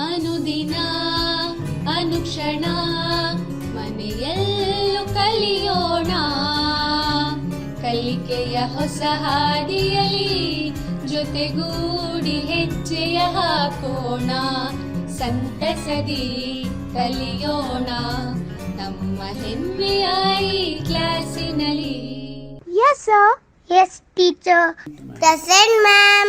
ಅನುದಿನ ಅನುಕ್ಷಣ ಮನೆಯಲ್ಲೂ ಕಲಿಯೋಣ, ಕಲಿಕೆಯ ಹೊಸ ಹಾದಿಯಲ್ಲಿ ಜೊತೆಗೂಡಿ ಹೆಜ್ಜೆಯ ಹಾಕೋಣ, ಸಂತಸದಿ ಕಲಿಯೋಣ ನಮ್ಮ ಹೆಮ್ಮೆಯ ಈ ಕ್ಲಾಸಿನಲ್ಲಿ. Yes sir. Yes teacher. Present ma'am.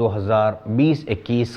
2020-21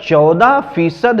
14%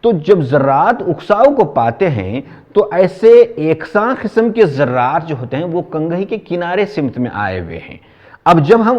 تو جب ذرات اکساؤ کو پاتے ہیں تو ایسے یکساں قسم کے ذرات جو ہوتے ہیں وہ کنگھی کے کنارے سمت میں آئے ہوئے ہیں۔ اب جب ہم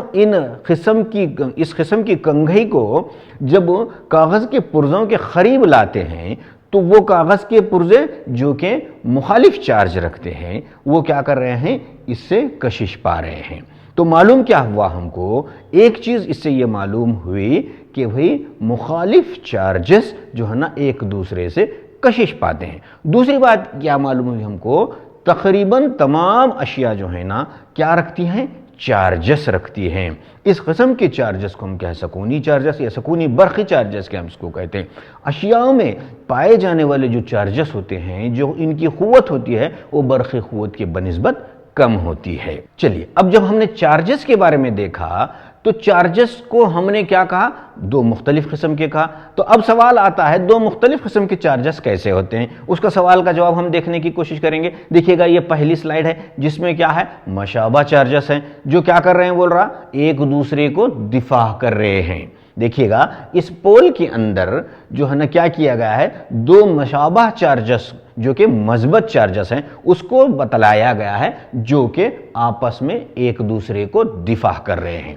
اس قسم کی کنگھی کو جب کاغذ کے پرزوں کے قریب لاتے ہیں تو وہ کاغذ کے پرزے جو کہ مخالف چارج رکھتے ہیں وہ کیا کر رہے ہیں، اس سے کشش پا رہے ہیں۔ تو معلوم کیا ہوا ہم کو، ایک چیز اس سے یہ معلوم ہوئی کہ بھئی مخالف چارجز جو ہے نا ایک دوسرے سے کشش پاتے ہیں۔ دوسری بات کیا معلوم ہوئی ہم کو، تقریباً تمام اشیاء جو ہیں نا کیا رکھتی ہیں، چارجز رکھتی ہیں۔ اس قسم کے چارجز کو ہم کہہ سکونی چارجز یا سکونی برقی چارجز کے ہم اس کو کہتے ہیں۔ اشیاء میں پائے جانے والے جو چارجز ہوتے ہیں، جو ان کی قوت ہوتی ہے وہ برقی قوت کے بنسبت کم ہوتی ہے۔ چلیے اب جب ہم نے چارجز کے بارے میں دیکھا تو چارجز کو ہم نے کیا کہا، دو مختلف قسم کے کہا۔ تو اب سوال آتا ہے دو مختلف قسم کے چارجز کیسے ہوتے ہیں، اس کا سوال کا جواب ہم دیکھنے کی کوشش کریں گے۔ دیکھیے گا یہ پہلی سلائیڈ ہے جس میں کیا ہے، مشابہ چارجز ہیں جو کیا کر رہے ہیں، بول رہا ایک دوسرے کو دفاع کر رہے ہیں۔ دیکھیے گا اس پول کے اندر جو ہے نا کیا کیا گیا ہے، دو مشابہ چارجز جو کہ مثبت چارجز ہیں اس کو بتلایا گیا ہے جو کہ آپس میں ایک دوسرے کو دفاع کر رہے ہیں۔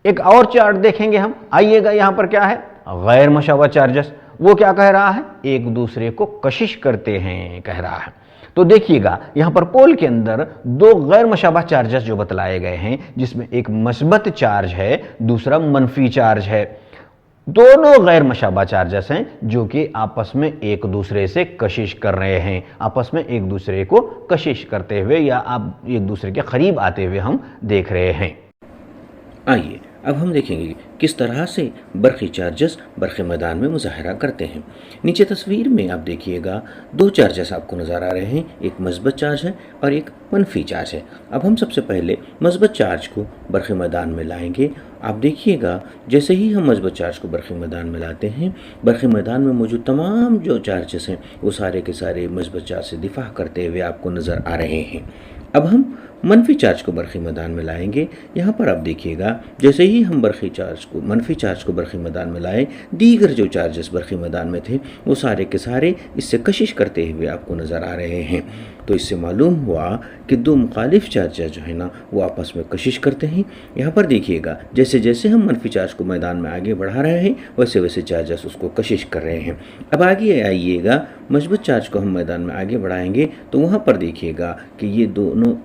ایک اور چارٹ دیکھیں گے ہم، آئیے گا یہاں پر کیا ہے، غیر مشابہ چارجز، وہ کیا کہہ رہا ہے، ایک دوسرے کو کشش کرتے ہیں کہہ رہا ہے۔ تو دیکھیے گا یہاں پر پول کے اندر دو غیر مشابہ چارجز جو بتلائے گئے ہیں جس میں ایک مثبت چارج ہے دوسرا منفی چارج ہے، دونوں غیر مشابہ چارجز ہیں جو کہ آپس میں ایک دوسرے سے کشش کر رہے ہیں، آپس میں ایک دوسرے کو کشش کرتے ہوئے یا ایک دوسرے کے قریب آتے ہوئے ہم دیکھ رہے ہیں۔ آئیے اب ہم دیکھیں گے کس طرح سے برقی چارجز برقی میدان میں مظاہرہ کرتے ہیں۔ نیچے تصویر میں آپ دیکھیے گا دو چارجز آپ کو نظر آ رہے ہیں، ایک مثبت چارج ہے اور ایک منفی چارج ہے۔ اب ہم سب سے پہلے مثبت چارج کو برقی میدان میں لائیں گے۔ آپ دیکھیے گا جیسے ہی ہم مثبت چارج کو برقی میدان میں لاتے ہیں، برقی میدان میں موجود تمام جو چارجز ہیں وہ سارے کے سارے مثبت چارج سے دفاع کرتے ہوئے آپ کو نظر آ رہے ہیں۔ اب ہم منفی چارج کو برقی میدان میں لائیں گے۔ یہاں پر آپ دیکھیے گا جیسے ہی ہم منفی چارج کو برقی میدان میں لائیں، دیگر جو چارجز برقی میدان میں تھے وہ سارے کے سارے اس سے کشش کرتے ہوئے آپ کو نظر آ رہے ہیں۔ تو اس سے معلوم ہوا کہ دو مخالف چارجز جو ہیں نا وہ آپس میں کشش کرتے ہیں۔ یہاں پر دیکھیے گا جیسے جیسے ہم منفی چارج کو میدان میں آگے بڑھا رہے ہیں ویسے ویسے چارجز اس کو کشش کر رہے ہیں۔ اب آگے آئیے گا، مثبت چارج کو ہم میدان میں آگے بڑھائیں گے تو وہاں پر دیکھیے گا کہ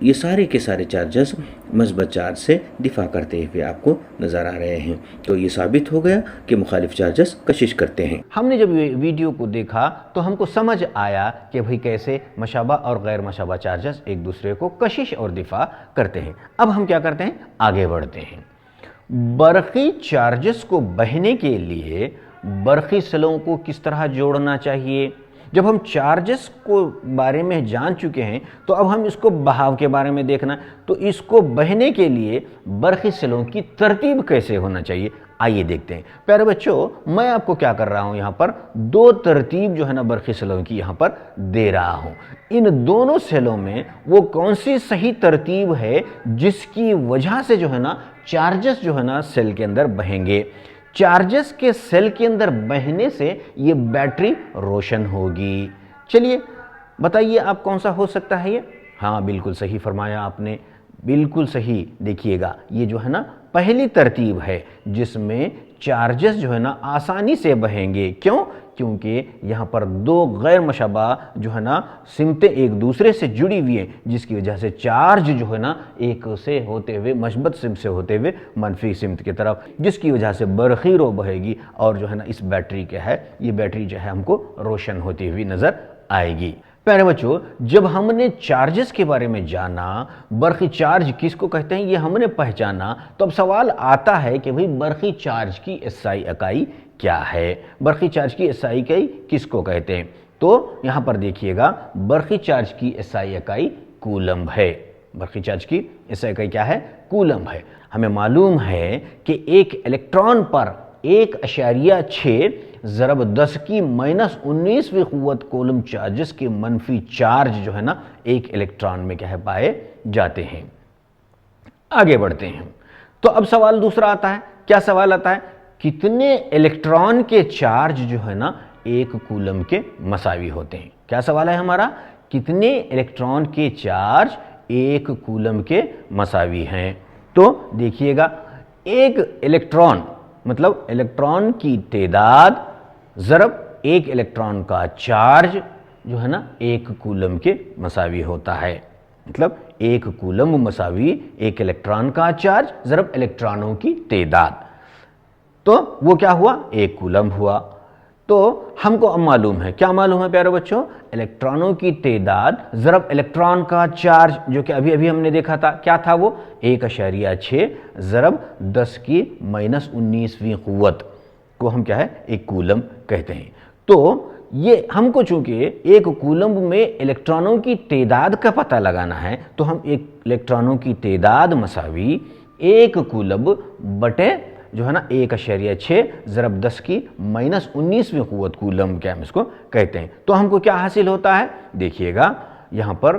یہ سارے کے سارے چارجز مثبت چارج سے دفاع کرتے ہوئے آپ کو نظر آ رہے ہیں۔ تو یہ ثابت ہو گیا کہ مخالف چارجز کشش کرتے ہیں۔ ہم نے جب ویڈیو کو دیکھا تو ہم کو سمجھ آیا کہ بھئی کیسے مشابہ اور غیر مشابہ چارجز ایک دوسرے کو کشش اور دفاع کرتے ہیں۔ اب ہم کیا کرتے ہیں، آگے بڑھتے ہیں۔ برقی چارجز کو بہنے کے لیے برقی سلوں کو کس طرح جوڑنا چاہیے؟ جب ہم چارجز کو بارے میں جان چکے ہیں تو اب ہم اس کو بہاؤ کے بارے میں دیکھنا، تو اس کو بہنے کے لیے برقی سلوں کی ترتیب کیسے ہونا چاہیے، آئیے دیکھتے ہیں۔ پیارے بچوں، میں آپ کو کیا کر رہا ہوں، یہاں پر دو ترتیب جو ہے نا برقی سلوں کی یہاں پر دے رہا ہوں۔ ان دونوں سیلوں میں وہ کون سی صحیح ترتیب ہے جس کی وجہ سے جو ہے نا چارجز جو ہے نا سیل کے اندر بہیں گے۔ چارجز کے سیل کے اندر بہنے سے یہ بیٹری روشن ہوگی۔ چلیے بتائیے آپ کون سا ہو سکتا ہے یہ؟ ہاں بالکل صحیح فرمایا آپ نے، بالکل صحیح۔ دیکھیے گا یہ جو ہے نا پہلی ترتیب ہے جس میں چارجز جو ہے نا آسانی سے بہیں گے۔ کیوں؟ کیونکہ یہاں پر دو غیر مشابہ جو ہے نا سمتیں ایک دوسرے سے جڑی ہوئی ہیں جس کی وجہ سے چارج جو ہے نا ایک سے ہوتے ہوئے مثبت سمت سے ہوتے ہوئے منفی سمت کی طرف، جس کی وجہ سے برقی رو بہے گی اور جو ہے نا اس بیٹری کے ہے یہ بیٹری جو ہے ہم کو روشن ہوتی ہوئی نظر آئے گی۔ پیارے بچوں، جب ہم نے چارجز کے بارے میں جانا، برقی چارج کس کو کہتے ہیں یہ ہم نے پہچانا، تو اب سوال آتا ہے کہ بھئی برقی چارج کی SI اکائی کیا ہے؟ برقی چارج کی SI اکائی کس کو کہتے ہیں؟ تو یہاں پر دیکھیے گا برقی چارج کی SI اکائی کولمب ہے۔ برقی چارج کی SI اکائی کیا ہے؟ کولمب ہے۔ ہمیں معلوم ہے کہ ایک الیکٹران پر 1.6 ضرب 10 کی -19ویں قوت کولم چارجز کے منفی چارج جو ہے نا ایک الیکٹران میں کیا ہے پائے جاتے ہیں۔ آگے بڑھتے ہیں تو اب سوال دوسرا آتا ہے۔ کیا سوال آتا ہے؟ کتنے الیکٹران کے چارج جو ہے نا 1 کولم کے مساوی ہوتے ہیں۔ کیا سوال ہے ہمارا؟ کتنے الیکٹران کے چارج 1 کولم کے مساوی ہیں؟ تو دیکھیے گا، 1 الیکٹران مطلب الیکٹران کی تعداد ضرب 1 الیکٹران کا چارج جو ہے نا 1 کولم کے مساوی ہوتا ہے۔ مطلب 1 کولم مساوی 1 الیکٹران کا چارج ضرب الیکٹرانوں کی تعداد، تو وہ کیا ہوا؟ 1 کولم ہوا۔ تو ہم کو اب معلوم ہے، کیا معلوم ہے پیارے بچوں؟ الیکٹرانوں کی تعداد ضرب الیکٹران کا چارج، جو کہ ابھی ہم نے دیکھا تھا، کیا تھا وہ؟ 1.6 ضرب 10⁻¹৯ویں قوت کو ہم کیا ہے؟ 1 کولم کہتے ہیں۔ تو یہ ہم کو چونکہ 1 کولم میں الیکٹرانوں کی تعداد کا پتہ لگانا ہے، تو ہم الیکٹرانوں کی تعداد مساوی 1 کولم بٹے جو ہے نا 1.6 ضرب 10⁻¹৯ویں قوت کولم کیا ہم اس کو کہتے ہیں۔ تو ہم کو کیا حاصل ہوتا ہے؟ دیکھیے گا یہاں پر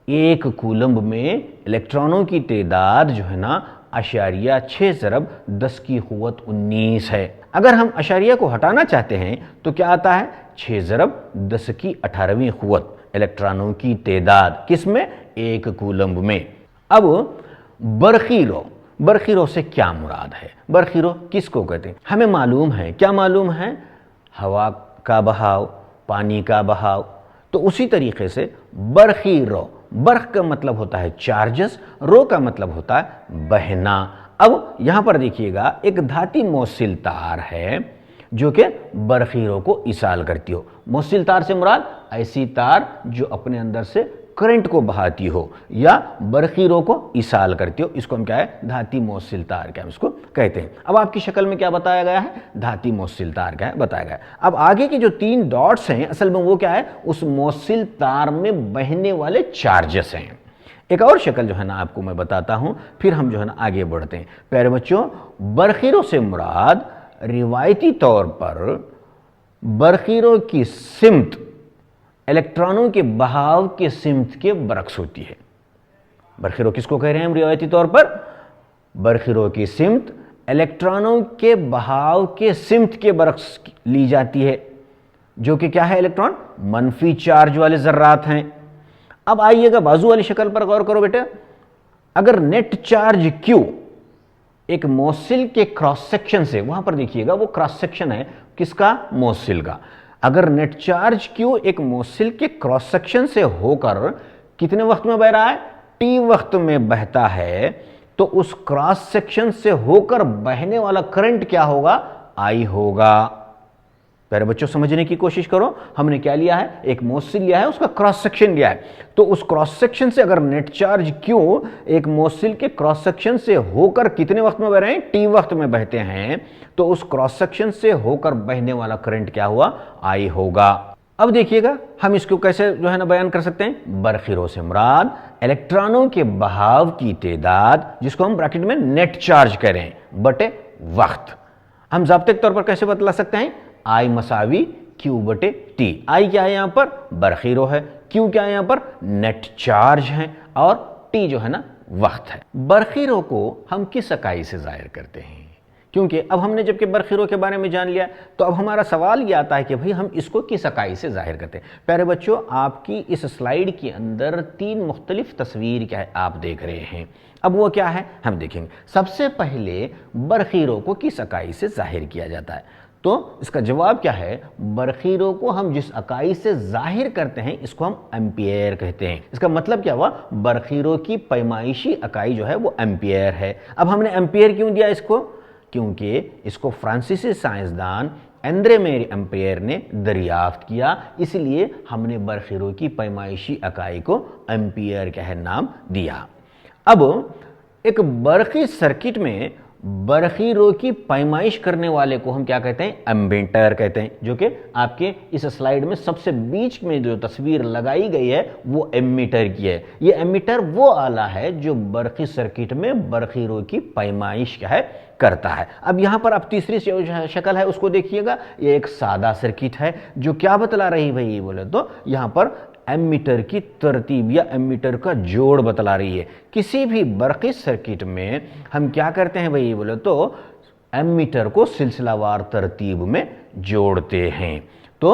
1 کولم میں الیکٹرانوں کی تعداد جو ہے نا 0.6 ضرب 10⁻19 ہے۔ اگر ہم اشاریہ کو ہٹانا چاہتے ہیں تو کیا آتا ہے؟ 6 ضرب 10⁻18ویں قوت الیکٹرانوں کی تعداد، کس میں؟ 1 کولم میں۔ اب برقی رو، برقی رو سے کیا مراد ہے؟ برقی رو کس کو کہتے ہیں؟ ہمیں معلوم ہے، کیا معلوم ہے؟ ہوا کا بہاؤ، پانی کا بہاؤ۔ تو اسی طریقے سے برقی رو، برق کا مطلب ہوتا ہے چارجز، رو کا مطلب ہوتا ہے بہنا۔ اب یہاں پر دیکھیے گا ایک دھاتی موصل تار ہے جو کہ برقی رو کو ایصال کرتی ہو۔ موصل تار سے مراد ایسی تار جو اپنے اندر سے کرنٹ کو بہاتی ہو یا برقی رو کو ایصال کرتی ہو، اس کو ہم کیا ہے؟ دھاتی موصل تار کیا ہم اس کو کہتے ہیں۔ اب آپ کی شکل میں کیا بتایا گیا ہے؟ دھاتی موصل تار کیا ہے بتایا گیا ہے۔ اب آگے کے جو 3 ڈاٹس ہیں اصل میں وہ کیا ہے؟ اس موصل تار میں بہنے والے چارجز ہیں۔ ایک اور شکل جو ہے نا آپ کو میں بتاتا ہوں، پھر ہم جو ہے نا آگے بڑھتے ہیں۔ پیارے بچوں، برقی رو سے مراد روایتی طور پر برقی رو کی سمت الیکٹرانوں کے بہاؤ کے سمت کے برعکس ہوتی ہے۔ برقی رو کس کو کہہ رہے ہیں ہم روایتی طور پر؟ برقی رو کی سمت الیکٹرانوں کے بہاؤ کے سمت کے برعکس لی جاتی ہے، جو کہ کیا ہے؟ الیکٹران منفی چارج والے ذرات ہیں۔ اب آئیے گا بازو والی شکل پر غور کرو بیٹا۔ اگر نیٹ چارج Q ایک موصل کے کراس سیکشن سے، وہاں پر دیکھیے گا وہ کراس سیکشن ہے کس کا؟ موصل کا۔ اگر نیٹ چارج Q ایک موصل کے کراس سیکشن سے ہو کر کتنے وقت میں بہ رہا ہے؟ T وقت میں بہتا ہے، تو اس کراس سیکشن سے ہو کر بہنے والا کرنٹ کیا ہوگا؟ I ہوگا۔ پیارے بچوں سمجھنے کی کوشش کرو، ہم نے کیا لیا ہے؟ ایک موصل لیا ہے، اس کا کراس سیکشن لیا ہے۔ تو اس کراس سیکشن سے اگر نیٹ چارج Q ایک موصل کے کراس سیکشن سے ہو کر کتنے وقت میں بہ رہے ہیں؟ T وقت میں بہتے ہیں، تو اس کراس سیکشن سے ہو کر بہنے والا کرنٹ کیا ہوا؟ I ہوگا۔ اب دیکھیے گا ہم اس کو کیسے جو ہے نا بیان کر سکتے ہیں؟ برقی رو سے مراد الیکٹرانوں کے بہاؤ کی تعداد، جس کو ہم بریکٹ میں نیٹ چارج کہہ رہے ہیں، بٹے وقت۔ ہم ضابطے کے طور پر کیسے بتلا سکتے ہیں؟ I مساوی Q بٹے T۔ I کیا ہے یہاں پر؟ برقی رو ہے۔ Q کیا ہے یہاں پر؟ نیٹ چارج ہے، اور T جو ہے نا وقت ہے۔ برقی رو کو ہم کس اکائی سے ظاہر کرتے ہیں؟ کیونکہ اب ہم نے جب کہ برقی رو کے بارے میں جان لیا، تو اب ہمارا سوال یہ آتا ہے کہ بھئی ہم اس کو کس اکائی سے ظاہر کرتے ہیں؟ پیارے بچوں، آپ کی اس سلائیڈ کے اندر 3 مختلف تصویر کیا ہے آپ دیکھ رہے ہیں۔ اب وہ کیا ہے ہم دیکھیں گے۔ سب سے پہلے برقی رو کو کس اکائی سے ظاہر کیا جاتا ہے؟ تو اس کا جواب کیا ہے؟ برقی رو کو ہم جس اکائی سے ظاہر کرتے ہیں اس کو ہم ایمپیئر کہتے ہیں۔ اس کا مطلب کیا ہوا؟ برقی رو کی پیمائشی اکائی جو ہے وہ ایمپیئر ہے۔ اب ہم نے ایمپیئر کیوں دیا اس کو؟ کیونکہ اس کو فرانسیسی سائنسدان اندرے میری ایمپیئر نے دریافت کیا، اس لیے ہم نے برقی رو کی پیمائشی اکائی کو ایمپیئر کا نام دیا۔ اب ایک برقی سرکٹ میں برقی رو کی پیمائش کرنے والے کو ہم کیا کہتے ہیں؟ ایمیٹر کہتے ہیں، جو کہ آپ کے اس سلائیڈ میں سب سے بیچ میں جو تصویر لگائی گئی ہے وہ ایمیٹر کی ہے۔ یہ ایمیٹر وہ آلہ ہے جو برقی سرکٹ میں برقی رو کی پیمائش کیا ہے کرتا ہے۔ اب یہاں پر اب تیسری شکل ہے اس کو دیکھیے گا، یہ ایک سادہ سرکٹ ہے جو کیا بتلا رہی بھئی بولے تو یہاں پر ایمیٹر کی ترتیب یا ایمیٹر کا جوڑ بتلا رہی ہے۔ کسی بھی برقی سرکٹ میں ہم کیا کرتے ہیں بھئی بولے تو ایمیٹر کو سلسلہ وار ترتیب میں جوڑتے ہیں۔ تو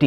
T।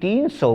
300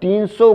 300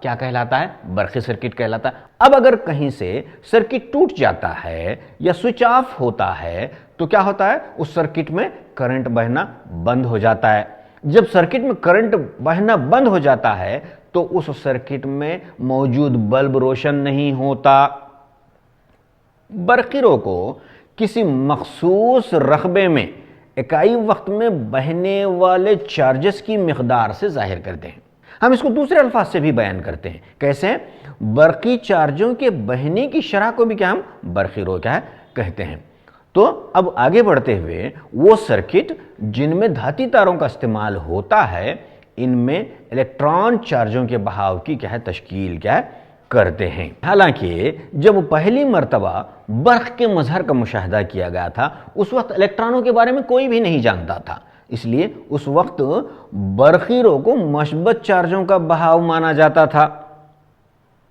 کیا کہلاتا ہے؟ برقی سرکٹ کہلاتا ہے۔ اب اگر کہیں سے سرکٹ ٹوٹ جاتا ہے یا سوئچ آف ہوتا ہے تو کیا ہوتا ہے؟ اس سرکٹ میں کرنٹ بہنا بند ہو جاتا ہے۔ جب سرکٹ میں کرنٹ بہنا بند ہو جاتا ہے تو اس سرکٹ میں موجود بلب روشن نہیں ہوتا۔ برقی رو کو کسی مخصوص رقبے میں اکائی وقت میں بہنے والے چارجز کی مقدار سے ظاہر کرتے ہیں۔ ہم اس کو دوسرے الفاظ سے بھی بیان کرتے ہیں۔ کیسے؟ برقی چارجوں کے بہنے کی شرح کو بھی کیا ہم برقی رو کیا ہے کہتے ہیں۔ تو اب آگے بڑھتے ہوئے وہ سرکٹ جن میں دھاتی تاروں کا استعمال ہوتا ہے ان میں الیکٹران چارجوں کے بہاؤ کی کیا ہے تشکیل کیا ہے کرتے ہیں۔ حالانکہ جب پہلی مرتبہ برق کے مظہر کا مشاہدہ کیا گیا تھا اس وقت الیکٹرانوں کے بارے میں کوئی بھی نہیں جانتا تھا، اس لیے اس وقت برقی رو کو مثبت چارجوں کا بہاؤ مانا جاتا تھا۔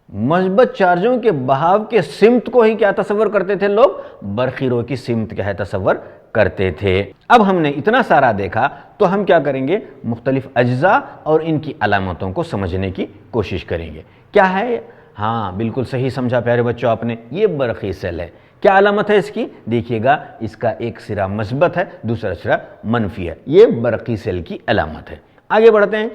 مثبت چارجوں کے بہاؤ کے سمت کو ہی کیا تصور کرتے تھے لوگ؟ برقی رو کی سمت کیا ہے تصور کرتے تھے۔ اب ہم نے اتنا سارا دیکھا تو ہم کیا کریں گے؟ مختلف اجزاء اور ان کی علامتوں کو سمجھنے کی کوشش کریں گے۔ کیا ہے؟ ہاں بالکل صحیح سمجھا پیارے بچوں آپ نے، یہ برقی سیل ہے۔ کیا علامت ہے اس کی؟ دیکھیے گا اس کا ایک سرا مثبت ہے دوسرا سرا منفی ہے، یہ برقی سیل کی علامت ہے۔ آگے بڑھتے ہیں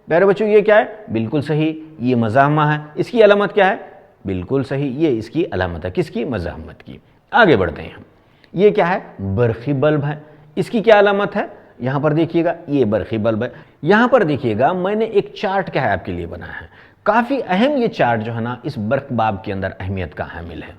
پیارے بچوں، یہ کیا ہے؟ بالکل صحیح، یہ مزاحمہ ہے۔ اس کی علامت کیا ہے؟ بالکل صحیح، یہ اس کی علامت ہے، کس کی؟ مزاحمت کی۔ آگے بڑھتے ہیں ہم، یہ کیا ہے؟ برقی بلب ہے۔ اس کی کیا علامت ہے؟ یہاں پر دیکھیے گا یہ برقی بلب ہے۔ یہاں پر دیکھیے گا میں نے ایک چارٹ کیا ہے آپ کے لیے بنایا ہے، کافی اہم یہ چارٹ جو ہے نا اس برق باب کے اندر اہمیت کا حامل ہے۔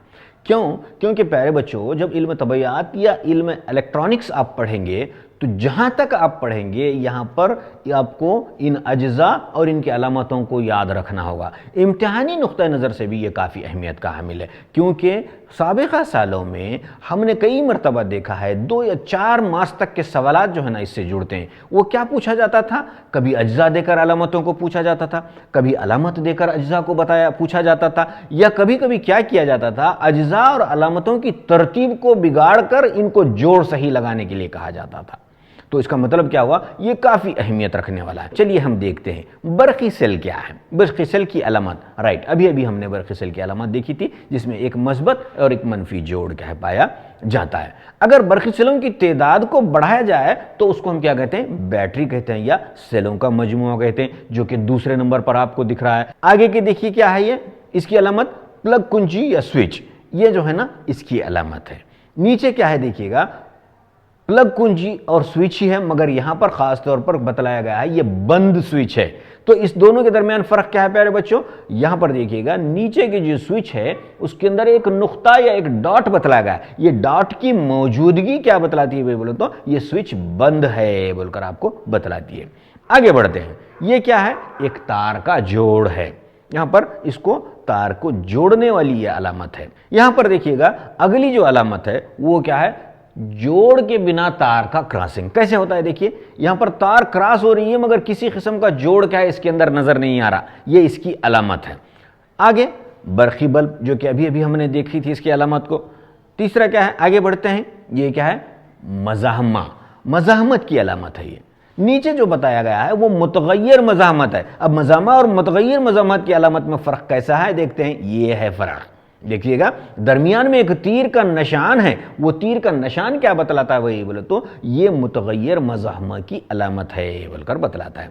کیوں؟ کیونکہ پیارے بچوں جب علم طبیعیات یا علم الیکٹرانکس آپ پڑھیں گے تو جہاں تک آپ پڑھیں گے یہاں پر آپ کو ان اجزاء اور ان کی علامتوں کو یاد رکھنا ہوگا۔ امتحانی نقطہ نظر سے بھی یہ کافی اہمیت کا حامل ہے، کیونکہ سابقہ سالوں میں ہم نے کئی مرتبہ دیکھا ہے 2 یا 4 مارکس تک کے سوالات جو ہے نا اس سے جڑتے ہیں۔ وہ کیا پوچھا جاتا تھا؟ کبھی اجزاء دے کر علامتوں کو پوچھا جاتا تھا، کبھی علامت دے کر اجزاء کو پوچھا جاتا تھا، یا کبھی کبھی کیا کیا جاتا تھا؟ اجزاء اور علامتوں کی ترتیب کو بگاڑ کر ان کو جوڑ صحیح لگانے کے لیے کہا جاتا تھا۔ تو اس کا مطلب کیا ہوا؟ یہ کافی اہمیت رکھنے والا ہے۔ چلیے ہم دیکھتے ہیں برقی سیل کیا ہے۔ برقی سیل کی علامت، رائٹ، ابھی ہم نے برقی سیل کی علامت دیکھی تھی جس میں ایک مثبت اور ایک منفی جوڑ کیا ہے پایا جاتا ہے۔ اگر برقی سیلوں کی تعداد کو بڑھایا جائے تو اس کو ہم کیا کہتے ہیں؟ بیٹری کہتے ہیں یا سیلوں کا مجموعہ کہتے ہیں، جو کہ دوسرے نمبر پر آپ کو دکھ رہا ہے۔ آگے کے دیکھیے کیا ہے، یہ اس کی علامت پلگ کنجی یا سوئچ، یہ جو ہے نا اس کی علامت ہے۔ نیچے کیا ہے دیکھیے گا، پلگ کنجی اور سوئچ ہی ہے، مگر یہاں پر خاص طور پر بتلایا گیا ہے یہ بند سوئچ ہے۔ تو اس دونوں کے درمیان فرق کیا ہے پیارے بچوں؟ یہاں پر دیکھیے گا نیچے کی جو سوئچ ہے اس کے اندر ایک نقطہ یا ایک ڈاٹ بتلایا گیا ہے۔ یہ ڈاٹ کی موجودگی کیا بتلاتی ہے بولے تو یہ سوئچ بند ہے بول کر آپ کو بتلاتی ہے۔ آگے بڑھتے ہیں، یہ کیا ہے؟ ایک تار کا جوڑ ہے۔ یہاں پر اس کو تار کو جوڑنے والی یہ علامت ہے۔ یہاں پر دیکھیے گا اگلی جو علامت ہے وہ کیا ہے؟ جوڑ کے بنا تار کا کراسنگ۔ کیسے ہوتا ہے دیکھیے، یہاں پر تار کراس ہو رہی ہے مگر کسی قسم کا جوڑ کیا ہے اس کے اندر نظر نہیں آ رہا، یہ اس کی علامت ہے۔ آگے برقی بلب جو کہ ابھی ہم نے دیکھی تھی اس کی علامت کو۔ تیسرا کیا ہے؟ آگے بڑھتے ہیں، یہ کیا ہے؟ مزاحمہ، مزاحمت کی علامت ہے۔ یہ نیچے جو بتایا گیا ہے وہ متغیر مزاحمت ہے۔ اب مزاحمہ اور متغیر مزاحمت کی علامت میں فرق کیسا ہے دیکھتے ہیں، یہ ہے فرق۔ دیکھیے گا درمیان میں ایک تیر کا نشان ہے، وہ تیر کا نشان کیا بتلاتا ہے؟ وہی بولے تو یہ متغیر مزاحمہ کی علامت ہے بول کر بتلاتا ہے۔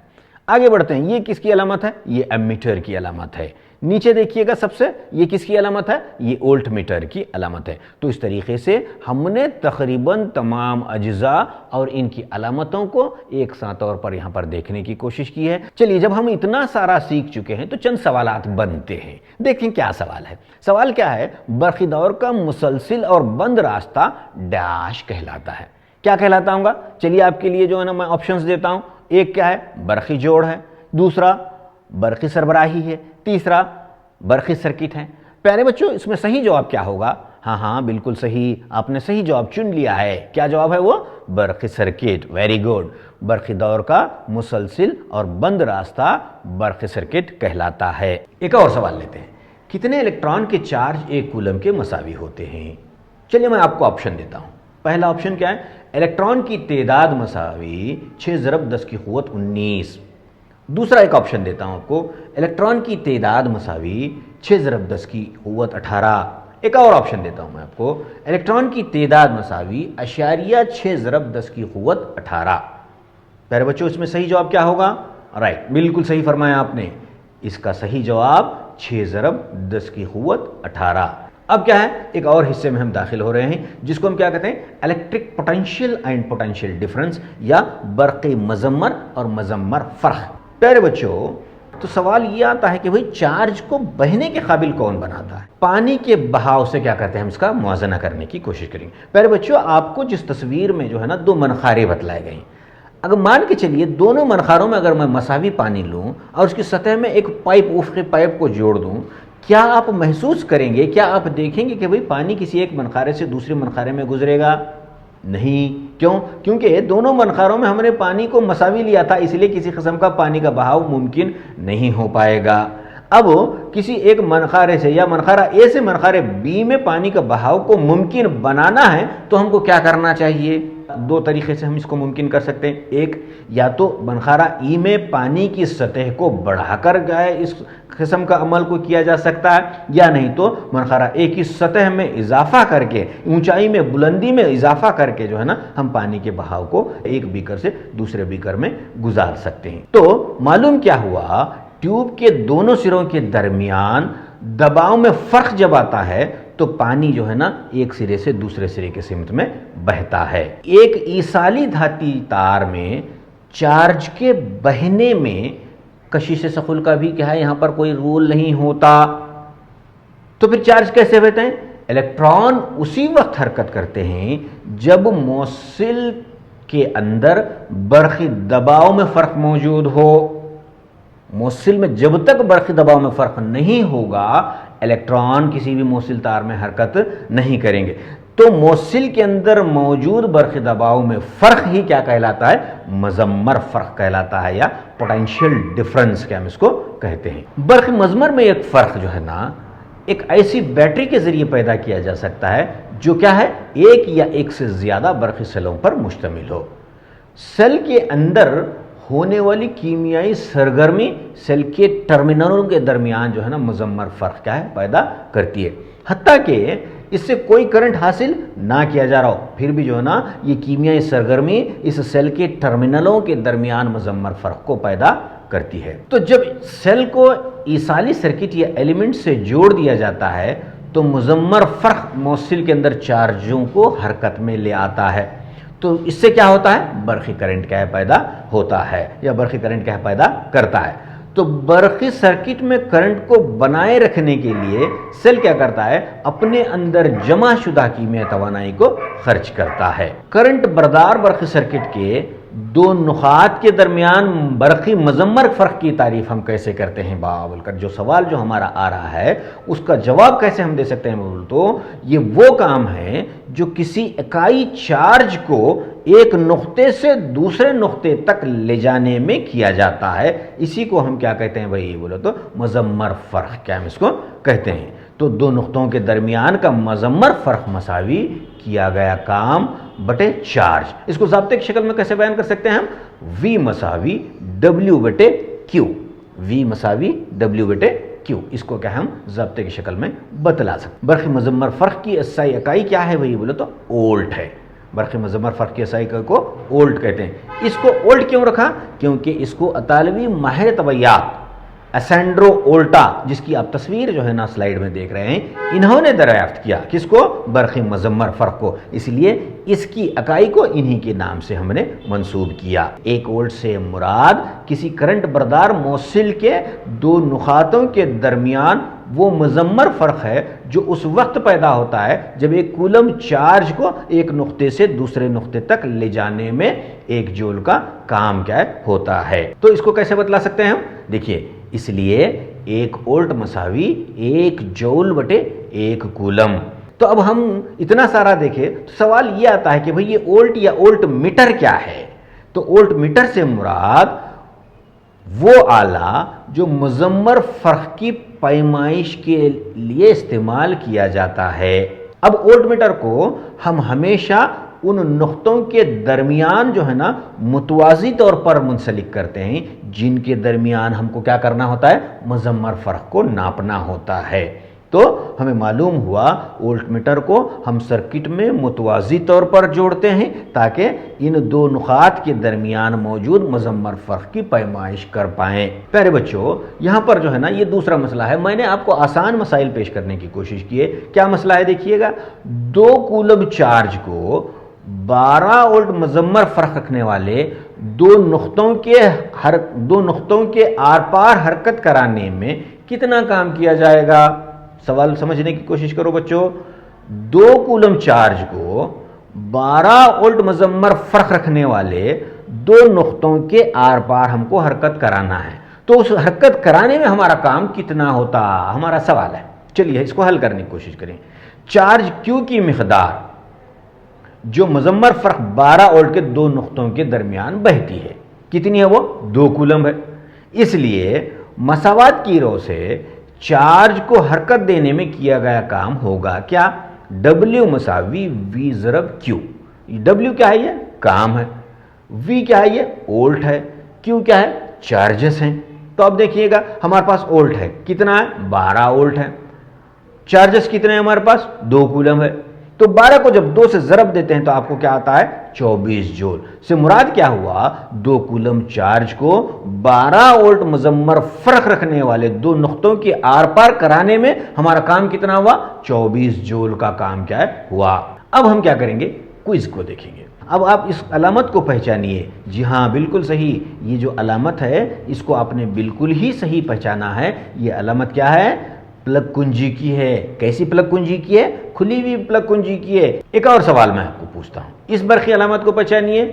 آگے بڑھتے ہیں، یہ کس کی علامت ہے؟ یہ ایمیٹر کی علامت ہے۔ نیچے دیکھیے گا سب سے، یہ کس کی علامت ہے؟ یہ وولٹ میٹر کی علامت ہے۔ تو اس طریقے سے ہم نے تقریباً تمام اجزاء اور ان کی علامتوں کو ایک ساتھ طور پر یہاں پر دیکھنے کی کوشش کی ہے۔ چلیے جب ہم اتنا سارا سیکھ چکے ہیں تو چند سوالات بنتے ہیں، دیکھیں کیا سوال ہے۔ سوال کیا ہے؟ برقی دور کا مسلسل اور بند راستہ ڈیش کہلاتا ہے۔ کیا کہلاتا ہوں گا؟ چلیے آپ کے لیے جو ہے نا میں آپشنز دیتا ہوں۔ ایک کیا ہے؟ برقی جوڑ ہے، دوسرا برقی سربراہی ہے، تیسرا برقی سرکٹ ہے۔ پیارے بچوں اس میں صحیح جواب کیا ہوگا؟ ہاں بالکل صحیح، آپ نے صحیح جواب چن لیا ہے۔ کیا جواب ہے وہ؟ برقی سرکٹ، ویری گڈ۔ برقی دور کا مسلسل اور بند راستہ برقی سرکٹ کہلاتا ہے۔ ایک اور سوال لیتے ہیں، کتنے الیکٹران کے چارج ایک کولم کے مساوی ہوتے ہیں؟ چلیے میں آپ کو آپشن دیتا ہوں۔ پہلا آپشن کیا ہے؟ الیکٹران کی تعداد مساوی 6 × 10⁻⁹ دوسرا ایک آپشن دیتا ہوں آپ کو، الیکٹران کی تعداد مساوی 6 ضرب 10 کی قوت 18۔ ایک اور آپشن دیتا ہوں میں آپ کو، الیکٹران کی تعداد مساوی 6 ضرب 10 کی قوت 18۔ پیارے بچوں، اس میں صحیح جواب کیا ہوگا؟ رائٹ، بالکل صحیح فرمایا آپ نے، اس کا صحیح جواب 6 ضرب 10 کی قوت 18۔ اب کیا ہے، ایک اور حصے میں ہم داخل ہو رہے ہیں جس کو ہم کیا کہتے ہیں، electric potential and potential difference, یا برقی مضمر اور مضمر فرق۔ پیارے بچوں، تو سوال یہ آتا ہے کہ بھئی چارج کو بہنے کے قابل کون بناتا ہے؟ پانی کے بہاؤ سے کیا کہتے ہیں، ہم اس کا موازنہ کرنے کی کوشش کریں گے۔ پیارے بچوں، آپ کو جس تصویر میں جو ہے نا 2 منخاریں بتلائے گئے ہیں، اگر مان کے چلیے دونوں منخاروں میں اگر میں مساوی پانی لوں اور اس کی سطح میں ایک پائپ، افقی پائپ کو جوڑ دوں، کیا آپ محسوس کریں گے، کیا آپ دیکھیں گے کہ بھئی پانی کسی ایک منخارے سے دوسرے منخارے میں گزرے گا؟ نہیں۔ کیوں؟ کیونکہ دونوں منخاروں میں ہم نے پانی کو مساوی لیا تھا، اس لیے کسی قسم کا پانی کا بہاؤ ممکن نہیں ہو پائے گا۔ اب کسی ایک منخارے سے یا منخارہ اے سے منخارے بی میں پانی کا بہاؤ کو ممکن بنانا ہے تو ہم کو کیا کرنا چاہیے؟ 2 طریقے سے ہم اس کو ممکن کر سکتے ہیں۔ ایک، یا تو منخارہ ای میں پانی کی سطح کو بڑھا کر اس قسم کا عمل کو کیا جا سکتا ہے، یا نہیں تو منخارہ اے کی سطح میں اضافہ کر کے، اونچائی میں، بلندی میں اضافہ کر کے جو ہے نا ہم پانی کے بہاؤ کو ایک بیکر سے دوسرے بیکر میں گزار سکتے ہیں۔ تو معلوم کیا ہوا، ٹیوب کے دونوں سروں کے درمیان دباؤ میں فرق جب آتا ہے تو پانی جو ہے نا ایک سرے سے دوسرے سرے کے سمت میں بہتا ہے۔ ایک ایصالی دھاتی تار میں چارج کے بہنے میں کشش ثقل کا بھی کیا ہے، یہاں پر کوئی رول نہیں ہوتا، تو پھر چارج کیسے بہتے ہیں؟ الیکٹران اسی وقت حرکت کرتے ہیں جب موصل کے اندر برقی دباؤ میں فرق موجود ہو۔ موصل میں جب تک برقی دباؤ میں فرق نہیں ہوگا، الیکٹران کسی بھی موصل تار میں حرکت نہیں کریں گے۔ تو موصل کے اندر موجود برقی دباؤ میں فرق ہی کیا کہلاتا ہے؟ مضمر فرق کہلاتا ہے، یا پوٹینشیل ڈفرنس کے ہم اس کو کہتے ہیں۔ برقی مضمر میں ایک فرق جو ہے نا ایک ایسی بیٹری کے ذریعے پیدا کیا جا سکتا ہے جو کیا ہے، ایک یا ایک سے زیادہ برقی سیلوں پر مشتمل ہو۔ سیل کے اندر ہونے والی کیمیائی سرگرمی سیل کے ٹرمینلوں کے درمیان جو ہے نا مضمر فرق کیا ہے، پیدا کرتی ہے، حتیٰ کہ اس سے کوئی کرنٹ حاصل نہ کیا جا رہا ہو، پھر بھی جو ہے نا یہ کیمیائی سرگرمی اس سیل کے ٹرمینلوں کے درمیان مضمر فرق کو پیدا کرتی ہے۔ تو جب سیل کو ایصالی سرکٹ یا ایلیمنٹ سے جوڑ دیا جاتا ہے تو مضمر فرق موصل کے اندر چارجوں کو حرکت میں لے آتا ہے، تو اس سے کیا ہوتا ہے، برقی کرنٹ کیا پیدا ہوتا ہے، یا برقی کرنٹ کیا پیدا کرتا ہے۔ تو برقی سرکٹ میں کرنٹ کو بنائے رکھنے کے لیے سیل کیا کرتا ہے، اپنے اندر جمع شدہ کیمیائی توانائی کو خرچ کرتا ہے۔ کرنٹ بردار برقی سرکٹ کے 2 نقاط کے درمیان برقی مضمر فرق کی تعریف ہم کیسے کرتے ہیں بول کر جو سوال جو ہمارا آ رہا ہے اس کا جواب کیسے ہم دے سکتے ہیں بول تو یہ وہ کام ہے جو کسی اکائی چارج کو ایک نقطے سے دوسرے نقطے تک لے جانے میں کیا جاتا ہے، اسی کو ہم کیا کہتے ہیں بھائی بولو تو مضمر فرق، کیا ہم اس کو کہتے ہیں۔ تو 2 نقطوں کے درمیان کا مضمر فرق مساوی کیا گیا کام بٹے چارج، اس کو ضابطے کی شکل میں کیسے بیان کر سکتے ہیں ہم، V مساوی W بٹے Q، V مساوی W بٹے Q، اس کو کیا ہم ضابطے کی شکل میں بتلا سکتے ہیں۔ برقی مضمر فرق کی SI اکائی کیا ہے بھائی بولو تو اولٹ ہے، برقی مضمر فرق کی SI اکائی کو اولٹ کہتے ہیں۔ اس کو اولٹ کیوں رکھا؟ کیونکہ اس کو اطالوی ماہر طبیعیات اسینڈرو اولٹا، جس کی آپ تصویر جو ہے نا سلائیڈ میں دیکھ رہے ہیں، انہوں نے دریافت کیا کس کو، برقی مضمر فرق کو، اس لیے اس کی اکائی کو انہی کے نام سے ہم نے منسوب کیا۔ 1 وولٹ سے مراد کسی کرنٹ بردار موصل کے 2 نقاطوں کے درمیان وہ مضمر فرق ہے جو اس وقت پیدا ہوتا ہے جب ایک کولم چارج کو ایک نقطے سے دوسرے نقطے تک لے جانے میں 1 جول کا کام کیا ہوتا ہے۔ تو اس کو کیسے بتلا سکتے ہیں ہم، دیکھیے، اس لیے 1 وولٹ مساوی 1 جول بٹے 1 کولم۔ تو اب ہم اتنا سارا دیکھیں تو سوال یہ آتا ہے کہ بھئی یہ وولٹ یا وولٹ میٹر کیا ہے؟ تو وولٹ میٹر سے مراد وہ آلہ جو مضمر فرق کی پیمائش کے لیے استعمال کیا جاتا ہے۔ اب وولٹ میٹر کو ہم ہمیشہ ان نقطوں کے درمیان جو ہے نا متوازی طور پر منسلک کرتے ہیں، جن کے درمیان ہم کو کیا کرنا ہوتا ہے، مضمر فرق کو ناپنا ہوتا ہے۔ تو ہمیں معلوم ہوا وولٹ میٹر کو ہم سرکٹ میں متوازی طور پر جوڑتے ہیں تاکہ ان دو نقاط کے درمیان موجود مضمر فرق کی پیمائش کر پائیں۔ پیارے بچوں، یہاں پر جو ہے نا یہ دوسرا مسئلہ ہے، میں نے آپ کو آسان مسائل پیش کرنے کی کوشش کی ہے۔ کیا مسئلہ ہے دیکھیے گا، 2 کولم چارج کو 12 وولٹ مضمر فرق رکھنے والے دو نقطوں کے آر پار حرکت کرانے میں کتنا کام کیا جائے گا؟ سوال سمجھنے کی کوشش کرو بچوں۔ 2 کولم چارج کو 12 وولٹ مضمر فرق رکھنے والے دو نقطوں کے آر پار ہم کو حرکت کرانا ہے، تو اس حرکت کرانے میں ہمارا کام کتنا ہوتا، ہمارا سوال ہے۔ چلیے اس کو حل کرنے کی کوشش کریں۔ چارج کیو کی مقدار جو مضمر فرق 12 وولٹ کے دو نقطوں کے درمیان بہتی ہے کتنی ہے؟ وہ 2 کولم ہے۔ اس لیے مساوات کی رو سے چارج کو حرکت دینے میں کیا گیا کام ہوگا کیا؟ W مساوی V ضرب Q۔ W کیا ہے؟ یہ کام ہے۔ V کیا ہے؟ یہ وولٹ ہے۔ Q کیا ہے؟ چارجز ہیں۔ تو اب دیکھیے گا ہمارے پاس وولٹ ہے، کتنا ہے؟ 12 وولٹ ہے۔ چارجز کتنے ہیں ہمارے پاس؟ 2 کولم ہے۔ تو 12 کو جب 2 سے ضرب دیتے ہیں تو آپ کو کیا آتا ہے؟ 24 جول۔ سے مراد کیا ہوا؟ 2 کولم چارج کو 12 وولٹ مضمر فرق رکھنے والے دو نقطوں کے آر پار کرانے میں ہمارا کام کتنا ہوا؟ 24 جول کا کام کیا ہے؟ ہوا۔ اب ہم کیا کریں گے؟ کوئز کو دیکھیں گے۔ اب آپ اس علامت کو پہچانیے۔ جی ہاں بالکل صحیح، یہ جو علامت ہے اس کو آپ نے بالکل ہی صحیح پہچانا ہے۔ یہ علامت کیا ہے؟ پلگ کنجی کی ہے۔ کیسی پلگ کنجی کی ہے؟ کھلی ہوئی پلگ کنجی کی ہے۔ ایک اور سوال میں آپ کو پوچھتا ہوں، اس برقی علامت کو پہچانیے۔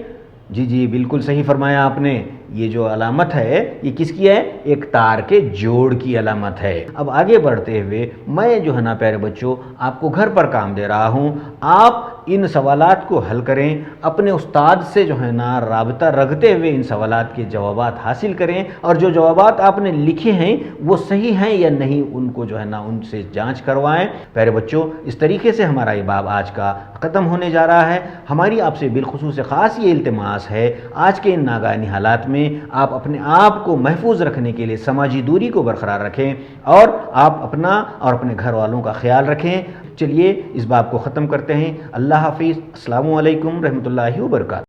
جی بالکل صحیح فرمایا آپ نے، یہ جو علامت ہے یہ کس کی ہے؟ ایک تار کے جوڑ کی علامت ہے۔ اب آگے بڑھتے ہوئے میں جو ہے نا پیارے بچوں آپ کو گھر پر کام دے رہا ہوں، آپ ان سوالات کو حل کریں، اپنے استاد سے جو ہے نا رابطہ رکھتے ہوئے ان سوالات کے جوابات حاصل کریں، اور جو جوابات آپ نے لکھے ہیں وہ صحیح ہیں یا نہیں ان کو جو ہے نا ان سے جانچ کروائیں۔ پیارے بچوں، اس طریقے سے ہمارا یہ باب آج کا ختم ہونے جا رہا ہے۔ ہماری آپ سے بالخصوص خاص یہ التماس ہے، آج کے ان ناگہانی حالات میں آپ اپنے آپ کو محفوظ رکھنے کے لیے سماجی دوری کو برقرار رکھیں اور آپ اپنا اور اپنے گھر والوں کا خیال رکھیں۔ چلیے اس باب کو ختم کرتے ہیں۔ اللہ حافظ۔ السلام علیکم رحمۃ اللہ وبرکاتہ۔